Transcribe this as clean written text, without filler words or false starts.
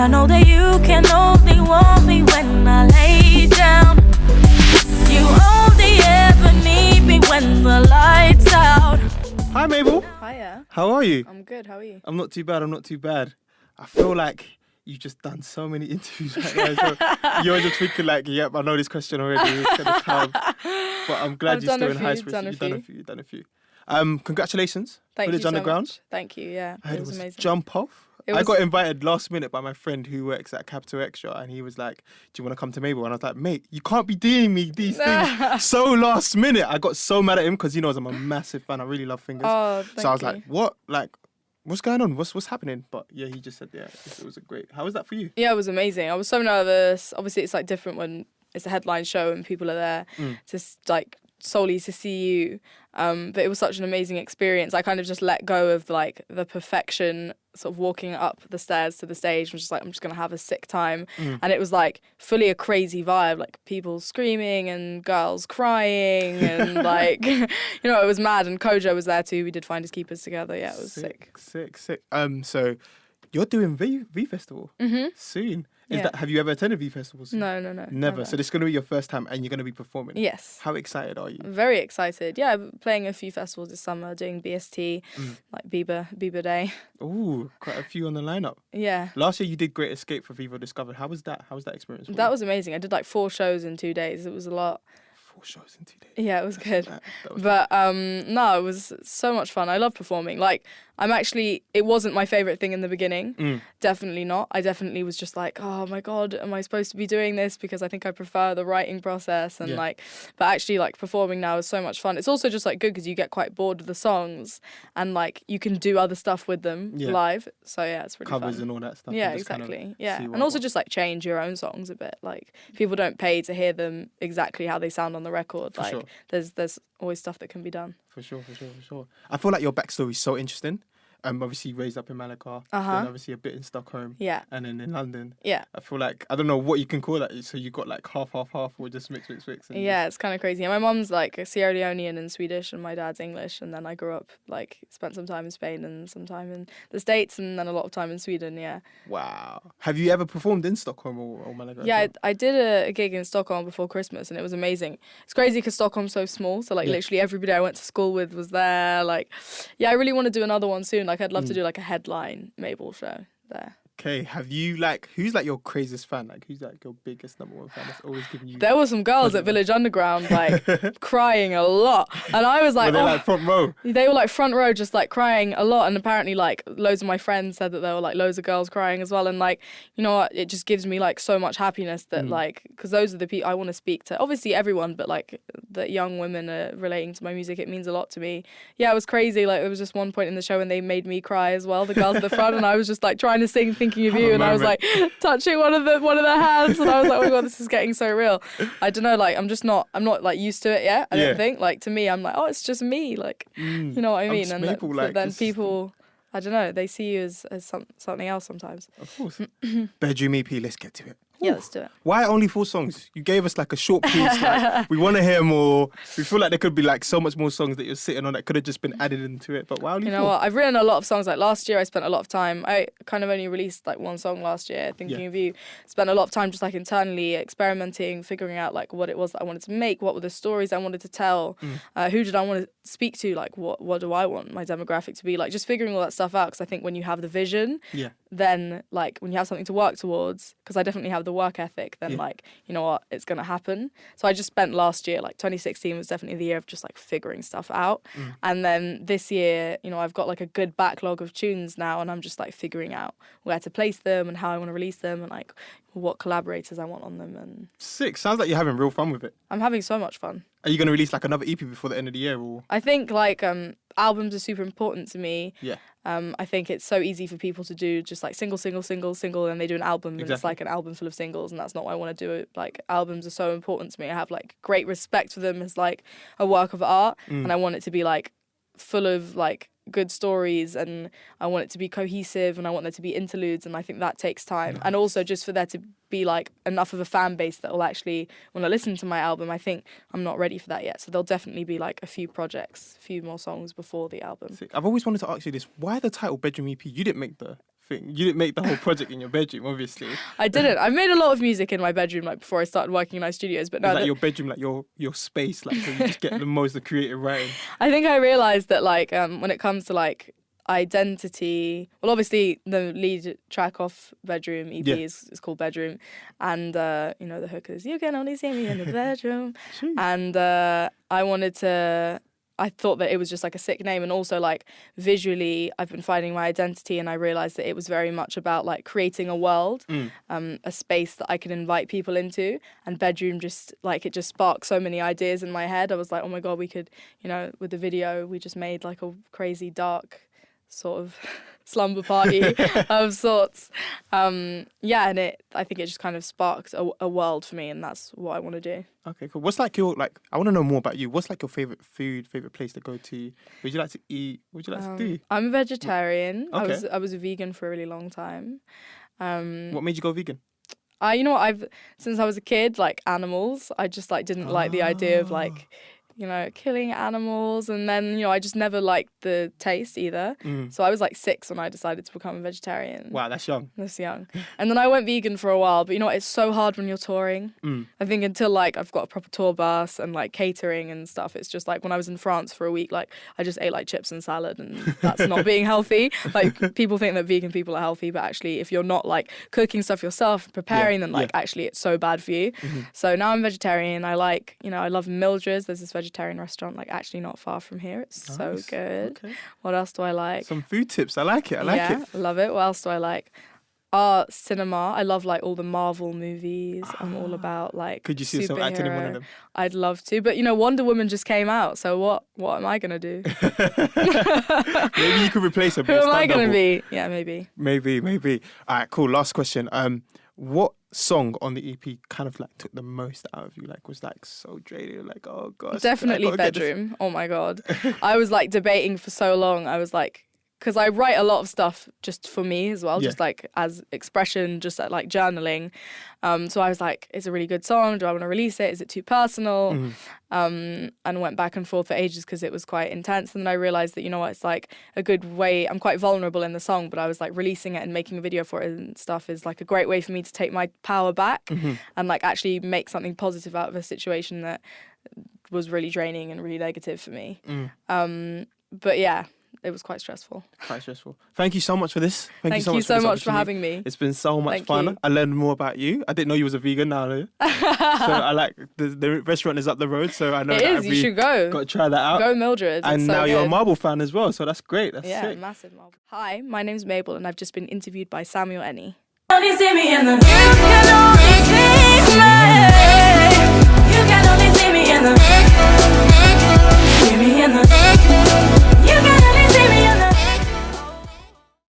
I know that you can only want me when I lay down. You only ever need me when the lights out. Hi Mabel. Hiya. How are you? I'm good, how are you? I'm not too bad. I feel like you've just done so many interviews right now. So you're just thinking like, yep, I know this question already. It's gonna come. But I'm glad you're still in high spirits. You've done a few. Congratulations. Thank you Village so Underground. much. Thank you, yeah. I heard it was amazing. Jump off. I got invited last minute by my friend who works at Capital Extra, and he was like, do you want to come to Mabel? And I was like, mate, you can't be doing me these things so last minute. I got so mad at him because he knows I'm a massive fan. I really love Fingers. Oh, thank so I was you. like, what? Like, what's going on? What's happening? But yeah, he just said, yeah, it was a great. How was that for you? Yeah, it was amazing. I was so nervous. Obviously, it's like different when it's a headline show and people are there just like solely to see you. But it was such an amazing experience. I kind of just let go of like the perfection, sort of walking up the stairs to the stage. I'm just like, I'm just going to have a sick time. And it was like fully a crazy vibe, like people screaming and girls crying and like, you know, it was mad. And Kojo was there too. We did Finders Keepers together. Yeah, it was sick. Sick. So you're doing V Festival soon. Have you ever attended V festivals? No. Never. So this is going to be your first time and you're going to be performing? Yes. How excited are you? I'm very excited. Yeah, playing a few festivals this summer, doing BST, like Bieber Day. Ooh, quite a few on the lineup. Yeah. Last year you did Great Escape for Vivo Discovered. How was that? How was that experience for you? That was amazing. I did like 4 shows in 2 days. It was a lot. 4 shows in 2 days. Yeah, it was good. But no, it was so much fun. I love performing. Like, it wasn't my favourite thing in the beginning. Definitely not. I definitely was just like, oh my God, am I supposed to be doing this? Because I think I prefer the writing process and but actually like performing now is so much fun. It's also just like good because you get quite bored of the songs and like you can do other stuff with them live. So yeah, it's really Covers fun. and all that stuff. Yeah, exactly. Yeah. And also just like change your own songs a bit. Like people don't pay to hear them exactly how they sound on the record. For sure. There's always stuff that can be done. For sure. I feel like your backstory is so interesting. Obviously raised up in Malaga, then obviously a bit in Stockholm, and then in London. Yeah. I feel like, I don't know what you can call that, so you got like half, or just mix. Yeah, it's kind of crazy. And my mum's like Sierra Leonean and Swedish, and my dad's English, and then I grew up, like, spent some time in Spain and some time in the States, and then a lot of time in Sweden, yeah. Wow. Have you ever performed in Stockholm or Malaga? Yeah, I did a gig in Stockholm before Christmas, and it was amazing. It's crazy because Stockholm's so small, so like literally everybody I went to school with was there. Like, yeah, I really want to do another one soon. Like, I'd love to do like a headline Mabel show there. Okay, have you like, who's like your craziest fan? Like, who's like your biggest #1 fan that's always giving you... There were some girls at Village Underground like crying a lot. And I was like... Were they like front row? They were like front row just like crying a lot. And apparently like loads of my friends said that there were like loads of girls crying as well. And like, you know what, it just gives me like so much happiness that like, because those are the people I want to speak to. Obviously everyone, but like that young women are relating to my music. It means a lot to me. Yeah, it was crazy. Like there was just one point in the show when they made me cry as well, the girls at the front. And I was just like trying to sing Thinking of You. And I was like touching one of their hands, and I was like, oh my God, this is getting so real. I don't know, like I'm not like used to it yet. I don't think. Like to me, I'm like, oh, it's just me. Like, you know what I mean? And but then people, I don't know, they see you as something else sometimes. Of course. Bedroom EP, let's get to it. Yeah, let's do it. Why only 4 songs? You gave us like a short piece. Like, we want to hear more. We feel like there could be like so much more songs that you're sitting on that could have just been added into it. But why only 4? You know what? I've written a lot of songs. Like last year, I spent a lot of time. I kind of only released like 1 song last year, Thinking of You. Spent a lot of time just like internally experimenting, figuring out like what it was that I wanted to make, what were the stories I wanted to tell, who did I want to speak to, like what do I want my demographic to be, like just figuring all that stuff out. Because I think when you have the vision, then like when you have something to work towards, because I definitely have the work ethic, then like, you know what, it's going to happen. So I just spent last year, like 2016 was definitely the year of just like figuring stuff out. And then this year, you know, I've got like a good backlog of tunes now, and I'm just like figuring out where to place them and how I want to release them and like what collaborators I want on them. And sick. Sounds like you're having real fun with it. I'm having so much fun. Are you going to release like another EP before the end of the year? Or I think like albums are super important to me. Yeah. I think it's so easy for people to do just like single, and they do an album and it's like an album full of singles, and that's not what I want to do. Like albums are so important to me. I have like great respect for them as like a work of art, and I want it to be like full of like good stories, and I want it to be cohesive, and I want there to be interludes, and I think that takes time. And also just for there to be like enough of a fan base that will actually want to listen to my album. I think I'm not ready for that yet, so there'll definitely be like a few projects, a few more songs before the album. Sick. I've always wanted to ask you this: why the title Bedroom EP? You didn't make the thing. You didn't make the whole project in your bedroom, obviously. I didn't. I've made a lot of music in my bedroom, like before I started working in night studios. But now like your bedroom, like your space, like so you just get the most of creative writing. I think I realised that like when it comes to like identity, well, obviously the lead track off Bedroom EP is called Bedroom, and you know the hook is "You can only see me in the bedroom," and I thought that it was just like a sick name, and also like visually I've been finding my identity, and I realised that it was very much about like creating a world, a space that I can invite people into, and Bedroom just like it just sparked so many ideas in my head. I was like, oh my god, we could, you know, with the video we just made like a crazy dark sort of slumber party of sorts. And I think it just kind of sparked a world for me, and that's what I want to do. Okay, cool. What's like your I want to know more about you. What's like your favorite food, favorite place to go to? Would you like to eat? Would you like to do? I'm a vegetarian. Okay. I was a vegan for a really long time. What made you go vegan? You know what, since I was a kid, like animals, I just like didn't like the idea of like, you know, killing animals, and then, you know, I just never liked the taste either. So I was like 6 when I decided to become a vegetarian. Wow, that's young. That's young. And then I went vegan for a while, but you know what, it's so hard when you're touring. I think until like I've got a proper tour bus and like catering and stuff, it's just like when I was in France for a week, like I just ate like chips and salad, and that's not being healthy. Like people think that vegan people are healthy, but actually if you're not like cooking stuff yourself, preparing, then like actually it's so bad for you. So now I'm vegetarian. I like, you know, I love Mildred's. There's this vegetarian restaurant like actually not far from here. It's nice. So good. Okay. What else do I like? Some food tips. I like it. I like it. I love it. What else do I like? Art, cinema. I love like all the Marvel movies. I'm all about like. Could you see yourself acting in one of them? I'd love to, but you know, Wonder Woman just came out, so what am I gonna do? Maybe you could replace her. Who am I gonna be? Yeah, maybe. Maybe. All right, cool. Last question. What song on the EP kind of like took the most out of you? Like was like so draining, like oh gosh. Definitely Bedroom. Oh my god. I was like debating for so long. I was like, because I write a lot of stuff just for me as well, just like as expression, just like journaling. So I was like, it's a really good song. Do I want to release it? Is it too personal? And went back and forth for ages because it was quite intense. And then I realized that, you know what, it's like a good way. I'm quite vulnerable in the song, but I was like releasing it and making a video for it and stuff is like a great way for me to take my power back and like actually make something positive out of a situation that was really draining and really negative for me. But yeah. It was quite stressful. Thank you so much for this. Thank you so much for having me. It's been so much fun. You. I learned more about you. I didn't know you was a vegan now. So I like the restaurant is up the road, so I know it is. You should go. Got to try that out. Go Mildred's. And now you're a Marvel fan as well, so that's great. That's sick. Massive Marvel. Hi, my name's Mabel, and I've just been interviewed by Samuel Neneh. Only see me in the you can only see me.